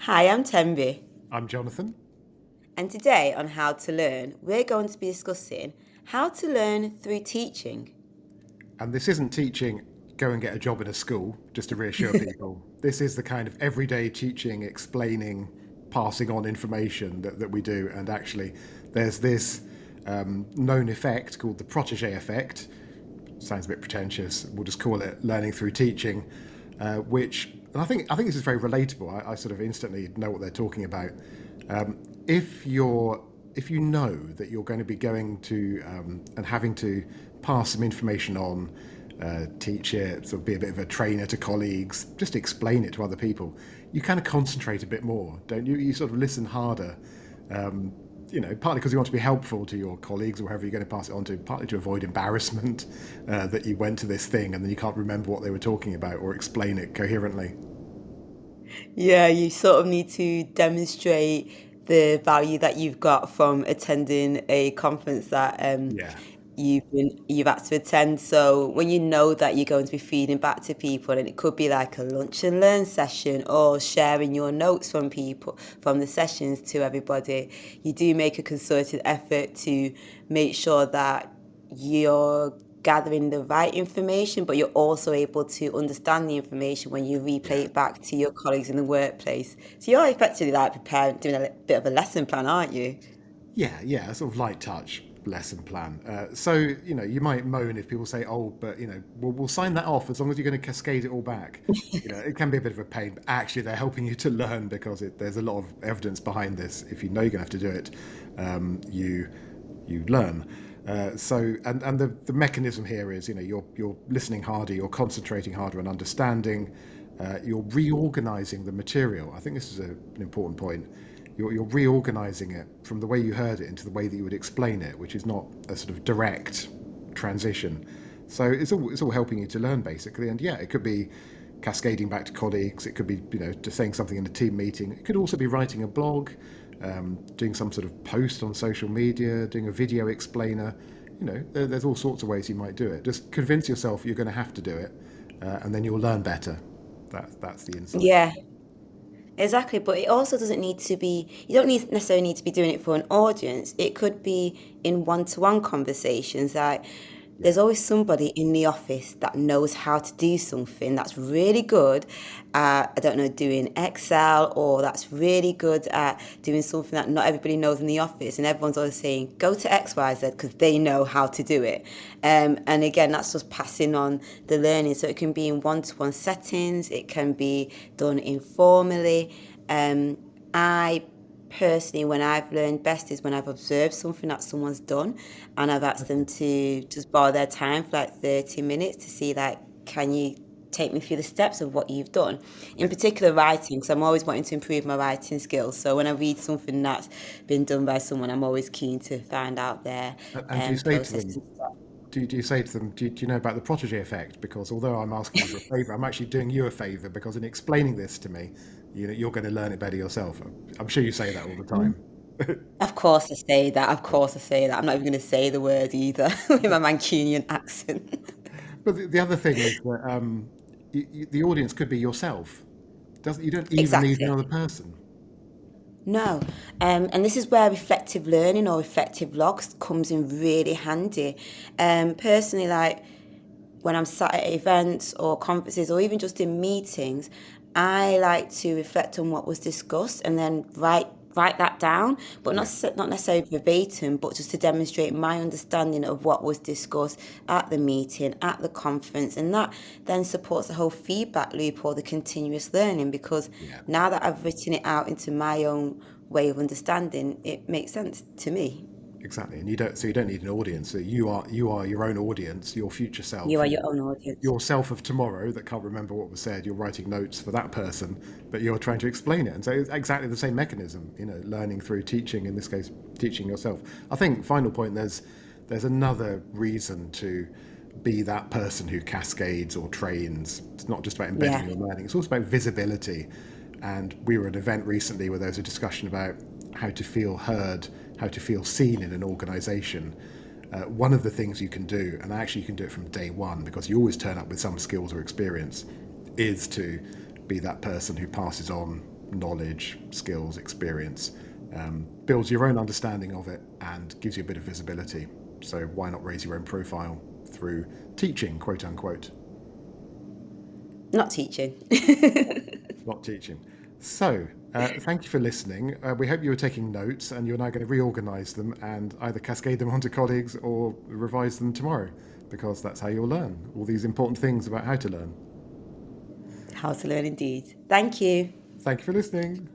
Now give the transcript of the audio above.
Hi, I'm Thembi, I'm Jonathan, and today on How to Learn, we're going to be discussing how to learn through teaching. and this isn't teaching go and get a job in a school, just to reassure people. This is the kind of everyday teaching, explaining, passing on information that we do. And actually, there's this known effect called the Protégé Effect. Sounds a bit pretentious. We'll just call it learning through teaching, which and I think this is very relatable. I sort of instantly know what they're talking about. If you're if you know that you're going to be going to and having to pass some information on, teach it, sort of be a bit of a trainer to colleagues, just explain it to other people, you kind of concentrate a bit more, don't you? You sort of listen harder. Partly because you want to be helpful to your colleagues or whoever you're going to pass it on to, partly to avoid embarrassment that you went to this thing and then you can't remember what they were talking about or explain it coherently. Yeah, you sort of need to demonstrate the value that you've got from attending a conference that Yeah. you've had to attend. So when you know that you're going to be feeding back to people, and it could be like a lunch and learn session or sharing your notes from people from the sessions to everybody, you do make a concerted effort to make sure that you're gathering the right information, but you're also able to understand the information when you replay Yeah. it back to your colleagues in the workplace. So you're effectively like preparing, doing a bit of a lesson plan, aren't you? Yeah, a sort of light touch lesson plan. You might moan if people say, "Oh, but we'll sign that off as long as you're going to cascade it all back." It can be a bit of a pain, but actually they're helping you to learn because there's a lot of evidence behind this. If you know you're going to have to do it, you learn. And the mechanism here is you're listening harder, you're concentrating harder and understanding, you're reorganizing the material. I think this is an important point. You're reorganizing it from the way you heard it into the way that you would explain it, which is not a sort of direct transition. So it's all helping you to learn basically. And yeah, it could be cascading back to colleagues. It could be just saying something in a team meeting. It could also be writing a blog, doing some sort of post on social media, doing a video explainer. There's all sorts of ways you might do it. Just convince yourself you're going to have to do it, and then you'll learn better. That's the insight. Yeah, exactly, but it also doesn't need to be, you don't necessarily need to be doing it for an audience. It could be in one-to-one conversations. Like, Yeah. there's always somebody in the office that knows how to do something that's really good at, I don't know, doing Excel, or that's really good at doing something that not everybody knows in the office. And everyone's always saying, go to XYZ because they know how to do it. And again, that's just passing on the learning. So it can be in one-to-one settings, it can be done informally. I personally, when I've learned best is when I've observed something that someone's done and I've asked them to just borrow their time for like 30 minutes to see, like, can you take me through the steps of what you've done? In Yeah. particular, writing, because I'm always wanting to improve my writing skills. So when I read something that's been done by someone, I'm always keen to find out their And do you say to processes. them, do you say to them, do you know about the protege effect? Because although I'm asking you for a favor, I'm actually doing you a favor because in explaining this to me, you're going to learn it better yourself. I'm sure you say that all the time. Of course I say that. Of course I say that. I'm not even going to say the word either with my Mancunian accent. But the other thing is that the audience could be yourself. Doesn't You don't even need Exactly. another person. No. And this is where reflective learning or reflective logs comes in really handy. Personally, like when I'm sat at events or conferences or even just in meetings, I like to reflect on what was discussed and then write that down, but Yeah. not necessarily verbatim, but just to demonstrate my understanding of what was discussed at the meeting, at the conference, and that then supports the whole feedback loop or the continuous learning because Yeah. now that I've written it out into my own way of understanding, it makes sense to me. Exactly, and you don't need an audience. So you are your own audience, your future You self, are your own audience. yourself of tomorrow that can't remember what was said. You're writing notes for that person, but you're trying to explain it, and so it's exactly the same mechanism. Learning through teaching. In this case, teaching yourself. I think final point. There's another reason to be that person who cascades or trains. It's not just about embedding Yeah. your learning. It's also about visibility. And we were at an event recently where there was a discussion about how to feel heard, how to feel seen in an organization. One of the things you can do, and actually you can do it from day one because you always turn up with some skills or experience, is to be that person who passes on knowledge, skills, experience, builds your own understanding of it and gives you a bit of visibility. So why not raise your own profile through teaching, quote unquote? Not teaching. Not teaching. So, thank you for listening. We hope you were taking notes and you're now going to reorganize them and either cascade them onto colleagues or revise them tomorrow, because that's how you'll learn all these important things about how to learn. How to learn indeed. Thank you. Thank you for listening.